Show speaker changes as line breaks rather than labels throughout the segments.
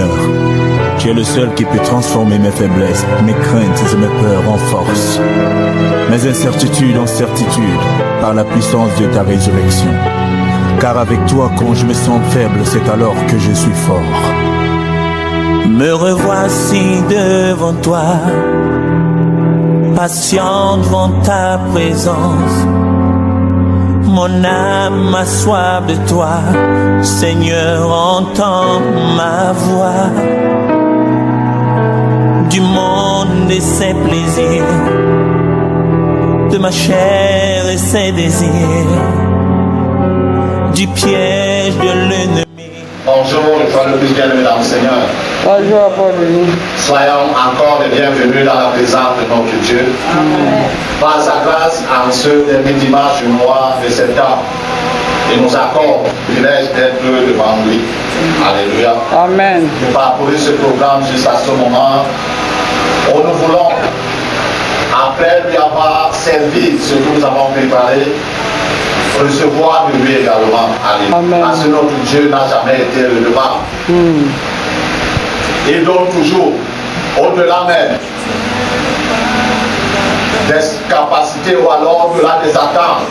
Seigneur. Tu es le seul qui peut transformer mes faiblesses, mes craintes et mes peurs en force, mes incertitudes en certitude, par la puissance de ta résurrection. Car avec toi, quand je me sens faible, c'est alors que je suis fort. Me revoici devant toi, patient devant ta présence. Mon âme a soif de toi, Seigneur, entends ma voix. Du monde et ses plaisirs, de ma chair et ses désirs, du piège de l'ennemi.
Bonjour, une fois de plus, bienvenue dans le Seigneur.
Bonjour, Paul.
Soyons encore les bienvenus dans la présence de notre Dieu. Amen. Par sa grâce, en ce dernier dimanche du mois de septembre, il nous accorde le privilège d'être devant lui. Alléluia.
Amen.
Pour parcourir ce programme jusqu'à ce moment où nous voulons, après lui avoir servi ce que nous avons préparé, recevoir de lui également. Alléluia.
Amen.
Parce que notre Dieu n'a jamais été redevable. Il donne toujours, au-delà même des capacités ou alors au-delà des attentes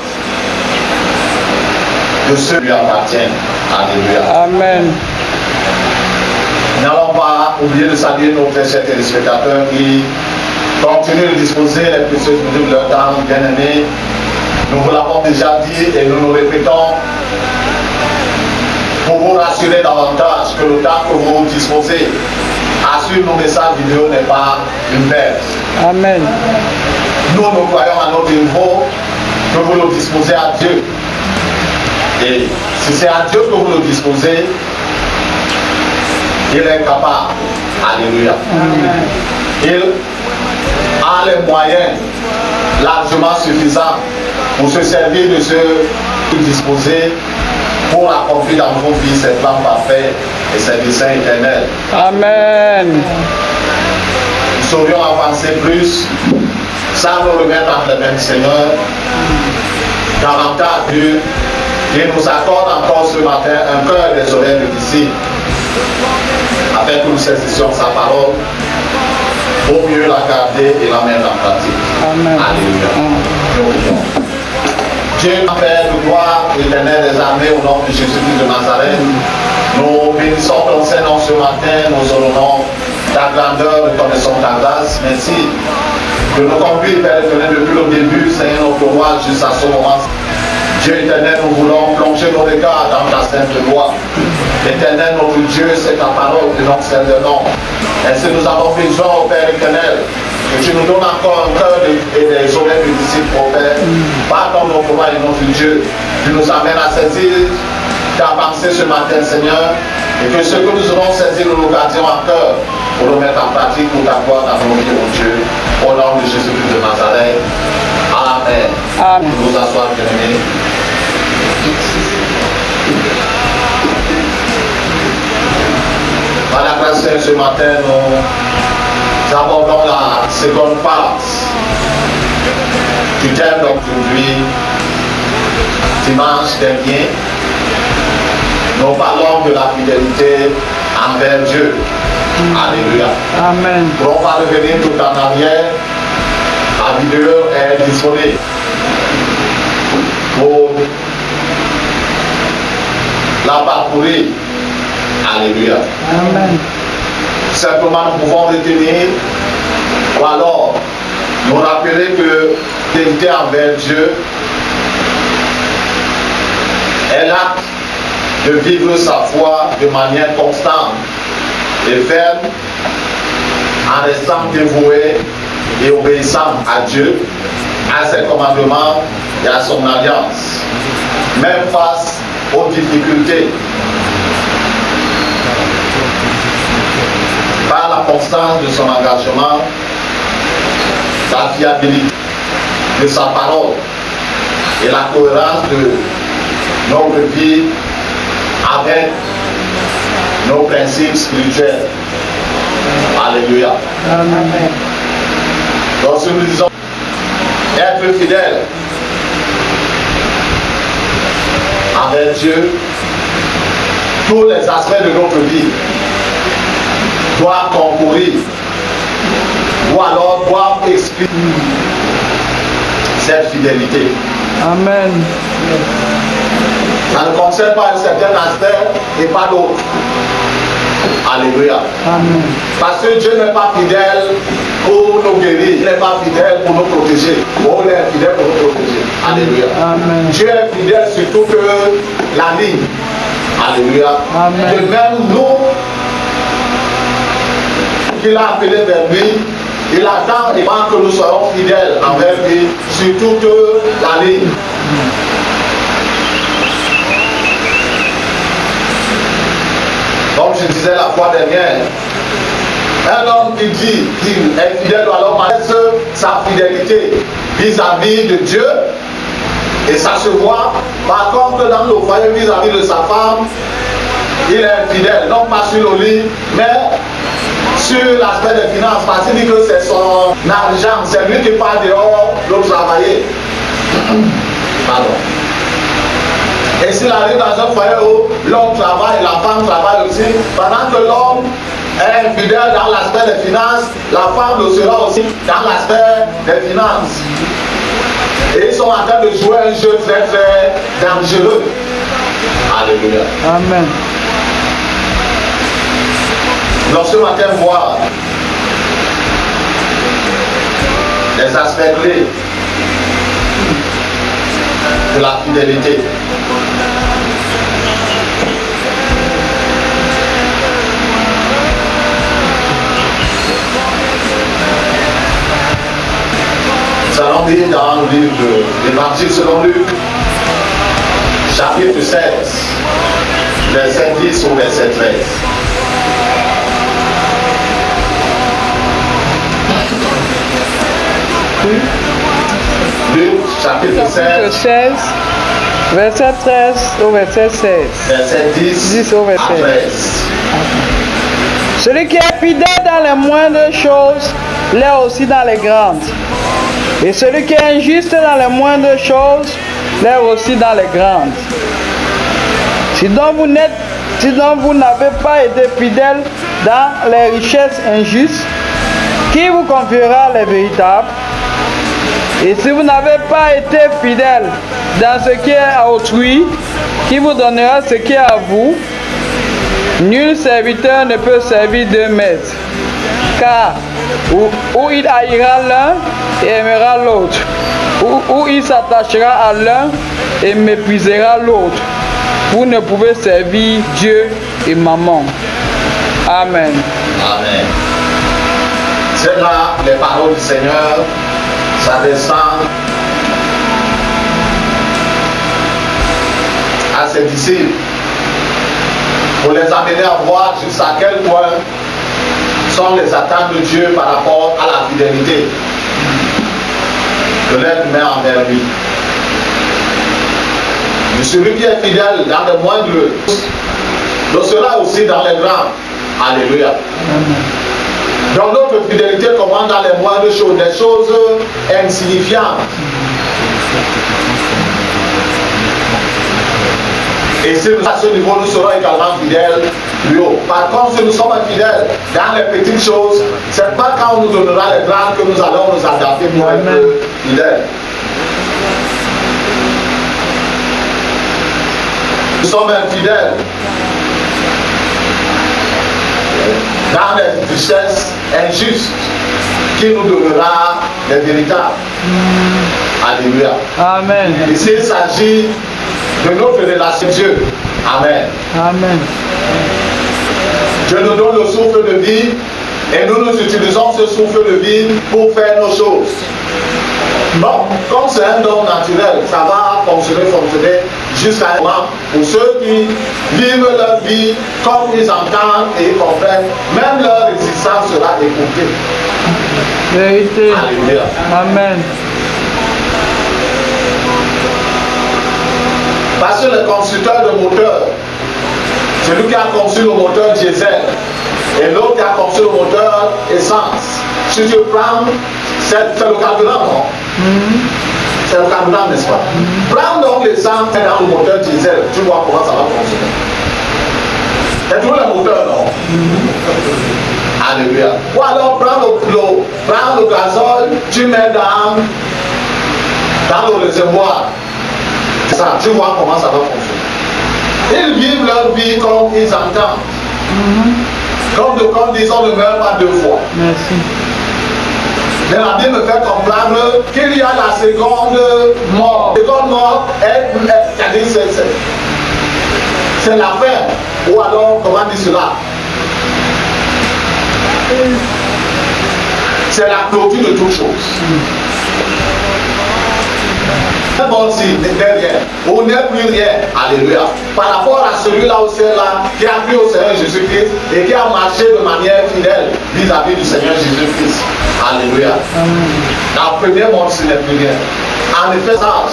de ceux qui lui appartiennent. Alléluia.
Amen.
N'allons pas oublier de saluer nos très chers téléspectateurs qui continuent de disposer les précieuses minutes de leur temps, bien-aimés. Nous vous l'avons déjà dit et nous nous répétons pour vous rassurer davantage que le temps que vous disposez à suivre nos messages vidéo n'est pas une perte.
Amen.
Nous croyons à notre niveau que vous le disposez à Dieu. Et si c'est à Dieu que vous le disposez, il est capable. Alléluia.
Amen.
Il a les moyens largement suffisants pour se servir de ce qu'il disposait pour accomplir dans vos vies ses plans parfaits et ses desseins éternels.
Amen.
Nous saurions avancer plus sans nous remettre entre les mains du Seigneur. Davantage Dieu, il nous accorde encore ce matin un cœur des oreilles de disciples, afin que nous saisissions sa parole, pour mieux la garder et la mettre en pratique.
Amen.
Alléluia. Dieu, Père de gloire, éternel des armées, au nom de Jésus-Christ de Nazareth, nous bénissons ton Seigneur ce matin, nous honorons ta grandeur, reconnaissons ta grâce. Merci de nous conduire, Père éternel, depuis le début, Seigneur, notre roi, jusqu'à ce moment. Dieu éternel, nous voulons plonger nos regards dans ta sainte loi. Éternel, notre Dieu, c'est ta parole et non celle de nom. Ainsi nous avons besoin, au Père éternel, que tu nous donnes encore un cœur et des oreilles de disciples, au Père. Pardonne notre roi et notre Dieu. Tu nous amènes à saisir ta pensée ce matin, Seigneur, et que ce que nous aurons saisi, nous le gardions en cœur pour le mettre en pratique pour ta gloire dans nos vies, mon Dieu. Au nom de Jésus-Christ de Nazareth. Amen.
Amen.
Nous asseoir, bien-aimés. Par la grâce de ce matin, nous abordons la seconde partie du thème d'aujourd'hui, dimanche dernier. Nous parlons de la fidélité envers Dieu. Alléluia.
Amen.
On va revenir tout en arrière. La vidéo est disponible pour la parcourir. Alléluia.
Amen.
Simplement, nous pouvons retenir ou alors nous rappeler que fidélité envers Dieu est l'acte de vivre sa foi de manière constante et ferme en restant dévoué et obéissant à Dieu, à ses commandements et à son alliance, même face aux difficultés. Par la constance de son engagement, la fiabilité de sa parole et la cohérence de notre vie avec nos principes spirituels. Alléluia.
Amen.
Lorsque nous disons être fidèle envers Dieu, tous les aspects de notre vie doivent concourir ou alors doivent expliquer cette fidélité.
Amen.
Ça ne concerne pas un certain aspect et pas d'autre. Alléluia.
Amen.
Parce que Dieu n'est pas fidèle pour nous guérir, il n'est pas fidèle pour nous protéger. Oh, il est fidèle pour nous protéger. Alléluia.
Amen.
Dieu est fidèle surtout que la ligne. Alléluia.
Amen.
De même, nous, qu'il a appelé vers lui, il attend et que nous soyons fidèles envers lui, surtout que la ligne. Comme je disais la fois dernière, un homme qui dit qu'il est fidèle doit alors manifester sa fidélité vis-à-vis de Dieu, et ça se voit. Par contre, dans le foyer vis-à-vis de sa femme, il est fidèle, non pas sur le lit, mais sur l'aspect des finances, parce qu'il dit que c'est son argent, c'est lui qui part dehors, l'autre travailler. Pardon. Et s'il arrive dans un foyer où l'homme travaille, la femme travaille aussi, pendant que l'homme est fidèle dans l'aspect des finances, la femme le sera aussi dans l'aspect des finances. Et ils sont en train de jouer un jeu très très dangereux. Alléluia.
Amen.
Donc ce matin, voir les aspects clés de la fidélité. Nous allons lire dans le livre de l'Évangile selon Luc, chapitre 16, verset 10 au verset 13. Luc, chapitre 16,
16, verset 13 au verset 16.
verset 10
au
à
verset
13.
Celui qui est fidèle dans les moindres choses l'est aussi dans les grandes. Et celui qui est injuste dans les moindres choses l'est aussi dans les grandes. Si donc vous n'avez pas été fidèle dans les richesses injustes, qui vous confiera les véritables? Et si vous n'avez pas été fidèle dans ce qui est à autrui, qui vous donnera ce qui est à vous? Nul serviteur ne peut servir deux maîtres, car ou il haïra l'un et aimera l'autre, ou il s'attachera à l'un et méprisera l'autre. Vous ne pouvez servir Dieu et Mammon. Amen.
Amen. C'est là les paroles du Seigneur s'adressant à ses disciples pour les amener à voir jusqu'à quel point sont les attentes de Dieu par rapport à la fidélité de l'être humain envers lui. Et celui qui est fidèle dans les moindres le sera aussi dans les grands. Alléluia. Donc notre fidélité commence dans les moindres choses, des choses insignifiantes. Et si à ce niveau nous serons également fidèles plus haut. Par contre, si nous sommes infidèles dans les petites choses, c'est pas quand on nous donnera les grandes que nous allons nous adapter pour être fidèles. Nous sommes infidèles dans les richesses injustes qui nous donnera les véritables. Alléluia.
Amen.
Ici, il s'agit de notre relation avec Dieu. Amen.
Amen.
Dieu nous donne le souffle de vie et nous utilisons ce souffle de vie pour faire nos choses. Bon, comme c'est un don naturel, ça va fonctionner jusqu'à un moment. Pour ceux qui vivent leur vie comme ils entendent et ils comprennent, même leur existence sera écoutée.
Vérité.
Alléluia.
Amen.
Parce que le constructeur de moteur, celui qui a conçu le moteur diesel et l'autre qui a conçu le moteur essence, si tu prends, c'est le carburant, non? C'est le carburant, n'est-ce pas? Prends donc l'essence dans le moteur diesel, tu vois comment ça va fonctionner. C'est toujours le moteur, non? Alléluia. Ou alors prends le gazole, tu mets dans le réservoir. C'est ça, tu vois comment ça va fonctionner. Ils vivent leur vie comme ils entendent. Comme disons, on ne meurt pas deux fois.
Merci.
Mais la Bible me fait comprendre qu'il y a la seconde mort. La seconde mort, c'est la fin. Ou alors, comment dire cela? C'est la clôture de toutes choses. Bon, si derrière, on n'est plus rien, alléluia, par rapport à celui-là au ciel-là qui a cru au Seigneur Jésus-Christ et qui a marché de manière fidèle vis-à-vis du Seigneur Jésus-Christ, alléluia. La première mort, ce n'est plus rien. En effet, ça,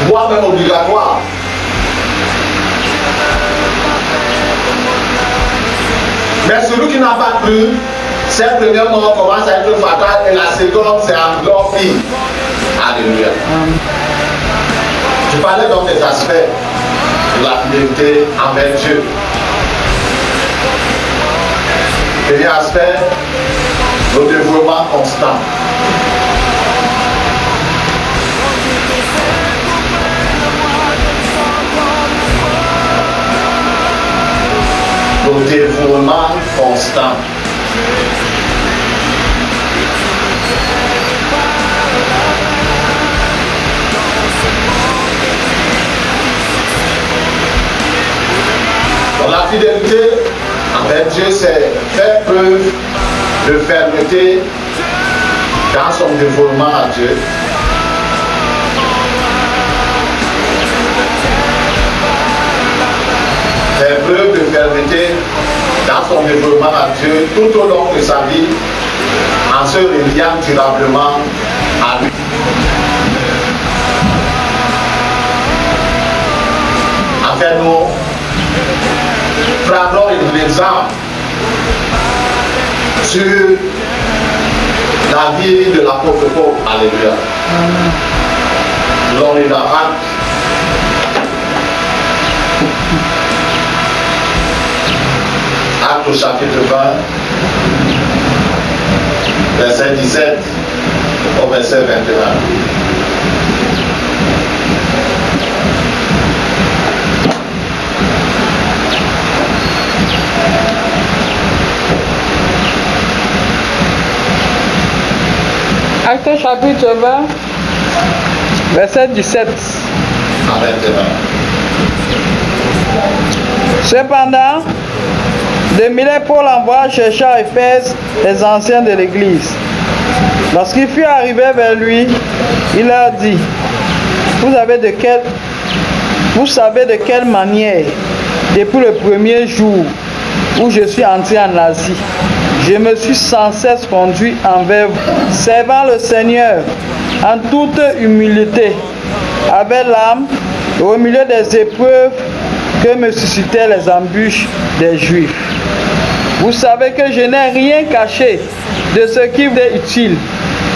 voire même obligatoire. Mais celui qui n'a pas cru, cette première mort commence à être fatale et la seconde, c'est encore pire. Alléluia. Je parlais donc des aspects de la fidélité envers Dieu. Premier aspect, le dévouement constant. Le dévouement constant. La fidélité envers Dieu, c'est faire preuve de fermeté dans son dévouement à Dieu. Faire preuve de fermeté dans son dévouement à Dieu tout au long de sa vie, en se reliant durablement à lui. Enfin, nous prenons un exemple sur la vie de l'apôtre Paul. Alléluia. Nous allons dans Actes au chapitre 20, verset 17 au verset 21.
Actes chapitre 20, verset 17. Cependant, de Milet Paul envoya chercher à Éphèse les anciens de l'église. Lorsqu'il fut arrivé vers lui, il leur dit, vous savez de quelle manière, depuis le premier jour où je suis entré en Asie, je me suis sans cesse conduit envers vous, servant le Seigneur en toute humilité, avec l'âme, au milieu des épreuves que me suscitaient les embûches des Juifs. Vous savez que je n'ai rien caché de ce qui vous est utile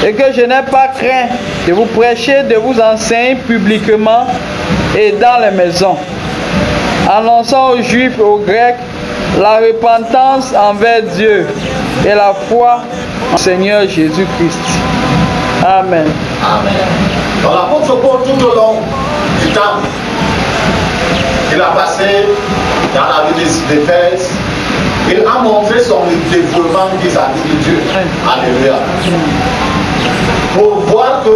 et que je n'ai pas craint de vous prêcher, de vous enseigner publiquement et dans les maisons, annonçant aux Juifs et aux Grecs la repentance envers Dieu et la foi en Seigneur Jésus-Christ. Amen.
Amen. Donc l'apôtre Paul, tout au long du temps, il a passé dans la ville d'Éphèse, il a montré son dévouement vis-à-vis de Dieu. Alléluia. Pour voir que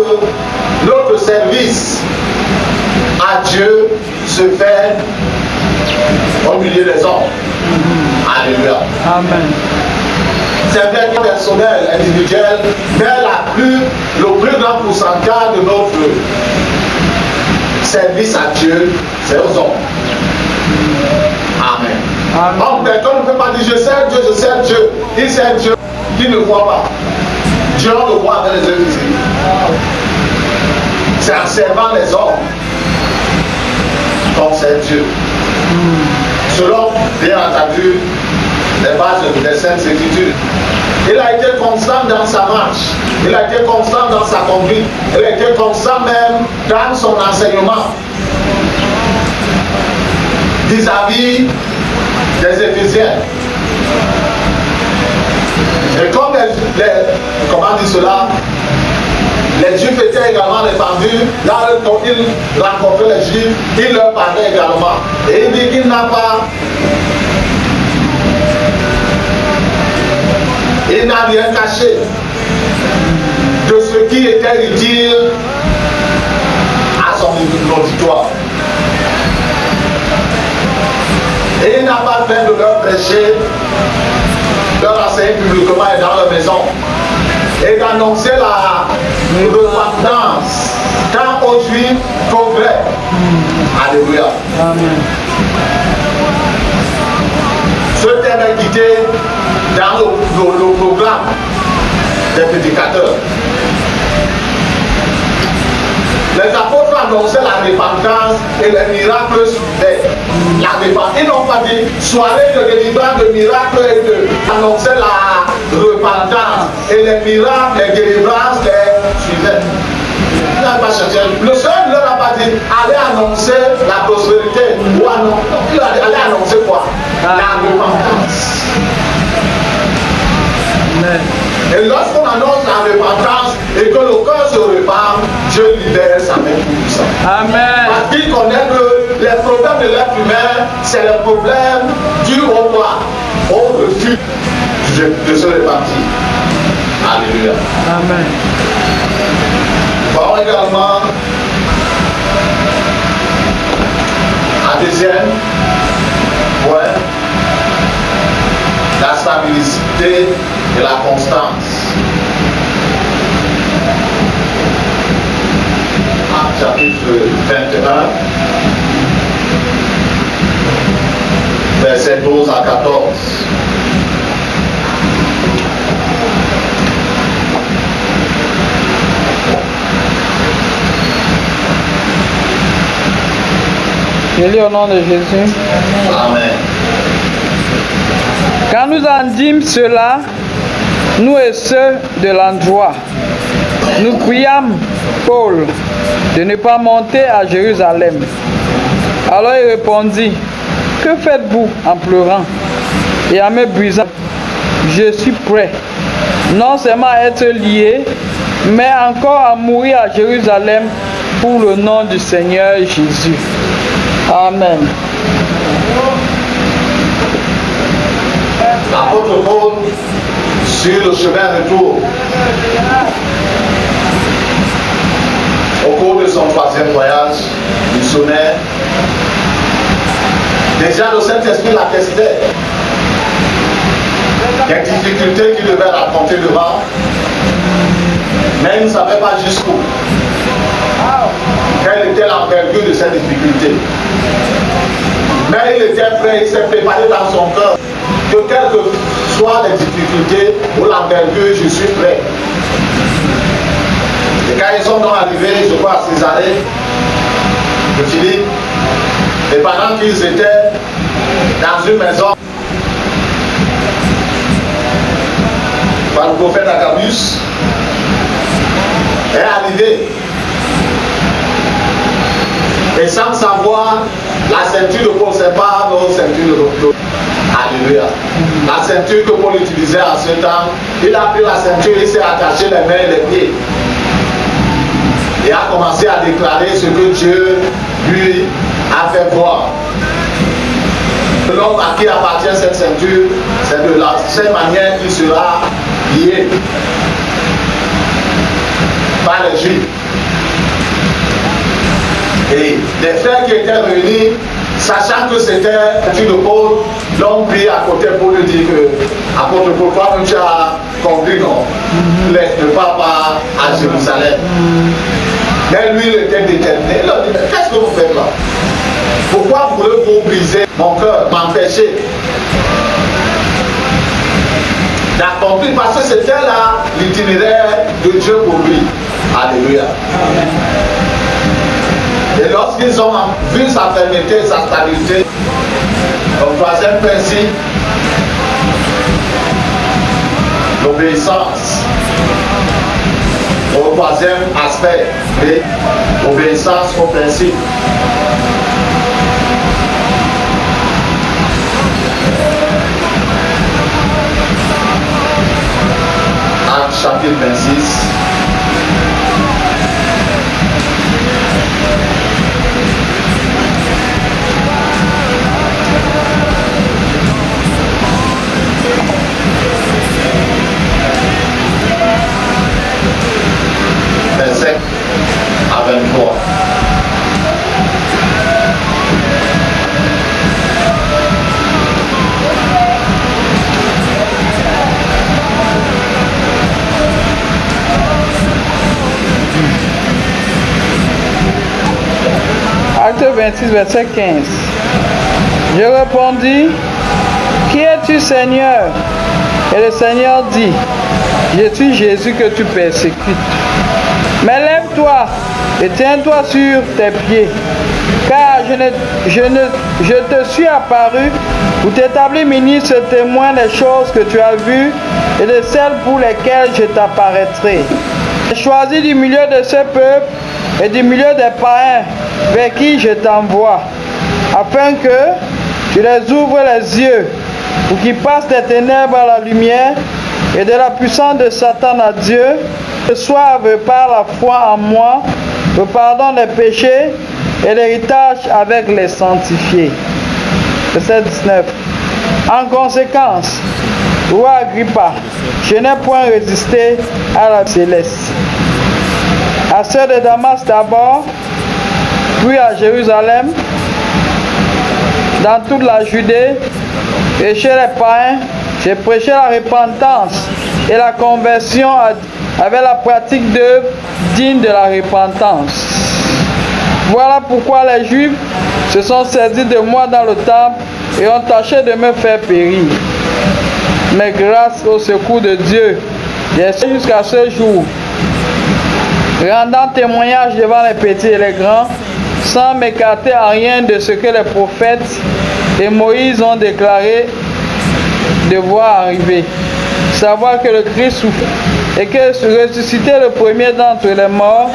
notre service à Dieu se fait au milieu des hommes. Alléluia.
Amen.
C'est bien personnel, individuel, mais le plus grand pourcentage de notre service à Dieu, c'est aux hommes. Amen. Donc, quelqu'un ne peut pas dire je sers Dieu, il sert Dieu qui ne voit pas. Dieu le voit avec les yeux visibles. C'est en servant les hommes qu'on sert Dieu. Selon, bien entendu, les bases des Saintes Écritures. Il a été constant dans sa marche, il a été constant dans sa conduite, il a été constant même dans son enseignement vis-à-vis des Éphésiens. comment dire cela, les Juifs étaient également répandus. Là, quand il rencontrait les Juifs, il leur parlait également. Et il dit qu'il n'a rien caché de ce qui était utile à son auditoire. Et il n'a pas peine de leur prêcher, leur enseigner publiquement et dans leur maison, et d'annoncer la repentance tant aux Juifs qu'aux Grecs. Alléluia.
Amen.
Ce thème est guidé dans le programme des prédicateurs. Les apôtres annonçaient la repentance et les miracles suivaient la repentance. Ils n'ont pas dit soirée de délivrance, de miracles et de annoncer la repentance. Et les miracles, les délivrances les suivaient. Ils n'ont pas cherché. Le Seigneur ne leur a pas dit allez annoncer la prospérité. Ou il a dit allez annoncer quoi? La repentance.
Amen.
Et lorsqu'on annonce la repentance et que le cœur se repent, Dieu libère sa main puissante.
Amen.
Parce qu'il connaît que les problèmes de l'être humain, c'est le problème du roi, au refus de se repentir. Alléluia.
Amen.
Voyons également un deuxième point, la stabilité et la constance. Chapitre 21, versets 12 à 14.
Je lis au nom de Jésus.
Amen.
Quand nous en dîmes cela, nous et ceux de l'endroit, nous priâmes Paul de ne pas monter à Jérusalem. Alors il répondit, que faites-vous en pleurant et en me brisant? Je suis prêt, non seulement à être lié, mais encore à mourir à Jérusalem pour le nom du Seigneur Jésus. Amen.
L'apôtre Paul, sur le chemin de retour, au cours de son troisième voyage missionnaire, déjà le Saint-Esprit l'attestait des difficultés qu'il devait affronter devant, mais il ne savait pas jusqu'où. Quelle était l'envergure de cette difficulté. Mais il était prêt, il s'est préparé dans son cœur que quelles que soient les difficultés ou l'envergure, je suis prêt. Et quand ils sont donc arrivés, je crois, à Césarée de Philippe, et pendant qu'ils étaient dans une maison par le prophète Agabus, est arrivé. Et sans savoir, la ceinture de Paul, c'est pas notre ceinture de Paul. Alléluia. La ceinture que Paul utilisait à ce temps, il a pris la ceinture, il s'est attaché les mains et les pieds. Et a commencé à déclarer ce que Dieu lui a fait voir. L'homme à qui appartient cette ceinture, c'est de cette manière qu'il sera lié par les Juifs. Et les frères qui étaient réunis, sachant que c'était de Paul, l'ont pris à côté pour lui dire que, apôtre Paul, toi-même tu as compris, non? Ne pars pas à Jérusalem. Mais lui, il était déterminé. Il leur dit, mais qu'est-ce que vous faites là? Pourquoi voulez-vous briser mon cœur, m'empêcher d'accomplir? Parce que c'était là l'itinéraire de Dieu pour lui. Alléluia. Et lorsqu'ils ont vu sa fermeté et sa stabilité, le troisième principe, l'obéissance. Au troisième aspect, l'obéissance au principe.
Matthieu 26, verset 15. Je répondis, qui es-tu, Seigneur? Et le Seigneur dit, je suis Jésus que tu persécutes. Mais lève-toi et tiens-toi sur tes pieds, car je te suis apparu pour t'établir ministre témoin des choses que tu as vues et de celles pour lesquelles je t'apparaîtrai. J'ai choisi du milieu de ce peuple et du milieu des païens vers qui je t'envoie, afin que tu les ouvres les yeux, pour qu'ils passent des ténèbres à la lumière et de la puissance de Satan à Dieu, reçoivent par la foi en moi le pardon des péchés et l'héritage avec les sanctifiés. Verset 19. En conséquence, roi Agrippa, je n'ai point résisté à la céleste. À ceux de Damas d'abord, puis à Jérusalem, dans toute la Judée et chez les païens, j'ai prêché la repentance et la conversion avec la pratique d'œuvres dignes de la repentance. Voilà pourquoi les Juifs se sont saisis de moi dans le temple et ont tâché de me faire périr. Mais grâce au secours de Dieu, j'ai su jusqu'à ce jour, rendant témoignage devant les petits et les grands, sans m'écarter en rien de ce que les prophètes et Moïse ont déclaré devoir arriver. Savoir que le Christ souffre et que ressuscité le premier d'entre les morts,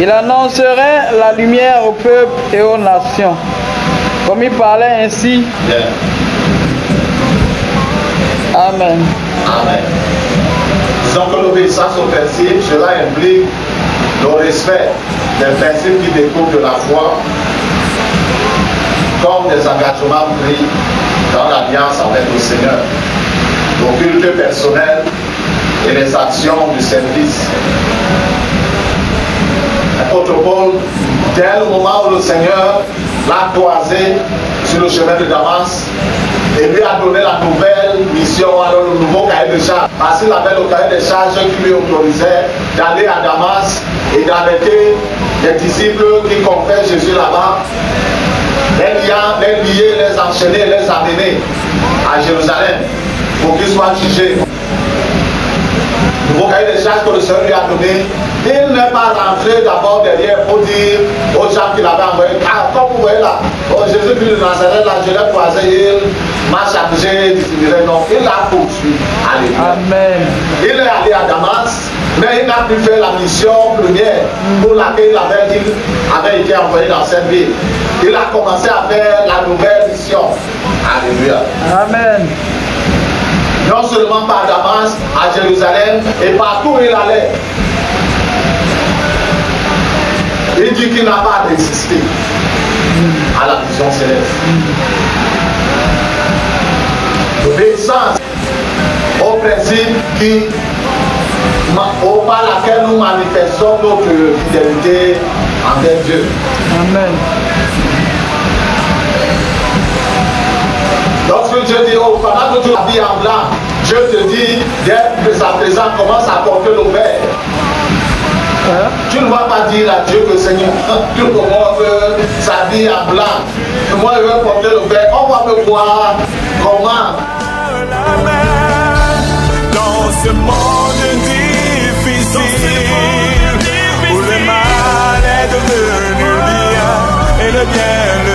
il annoncerait la lumière au peuple et aux nations. Comme il parlait ainsi. Amen.
Amen. Disons que l'obéissance aux principes, cela implique le respect des principes qui découlent de la foi, comme des engagements pris dans l'alliance avec le Seigneur, le culte personnel et les actions du service. L'apôtre Paul, dès le moment où le Seigneur l'a croisé sur le chemin de Damas et lui a donné la nouvelle mission, alors le nouveau cahier de charge, parce qu'il avait le cahier de charge qui lui autorisait d'aller à Damas et d'arrêter les disciples qui confessent Jésus là-bas, les lier, les enchaîner, les amener à Jérusalem pour qu'ils soient jugés. Le nouveau cahier de charge que le Seigneur lui a donné, il n'est pas rentré d'abord derrière pour dire aux gens qu'il avait envoyés, ah, comme vous voyez là, oh, Jésus-Christ de Nazareth, là, je l'ai croisé, il m'a chargé d'utiliser. Non, il l'a poursuivi. Alléluia.
Amen.
Il est allé à Damas, mais il n'a pu faire la mission première pour laquelle il avait été envoyé dans cette ville. Il a commencé à faire la nouvelle mission. Alléluia.
Amen.
Non seulement par Damas, à Jérusalem et partout où il allait. Il dit qu'il n'a pas résisté à la vision céleste. L'obéissance au principe par laquelle nous manifestons notre fidélité envers Dieu.
Amen.
Lorsque Dieu dit, oh, pendant que tu habilles en blanc, Dieu te dit, dès sa présence, commence à porter le verre. Tu ne vas pas dire à Dieu que Seigneur, tout le monde s'habille en blanc. Moi, je vais porter le verre. On va me voir comment.
Dans ce monde difficile, où le mal est devenu bien et le bien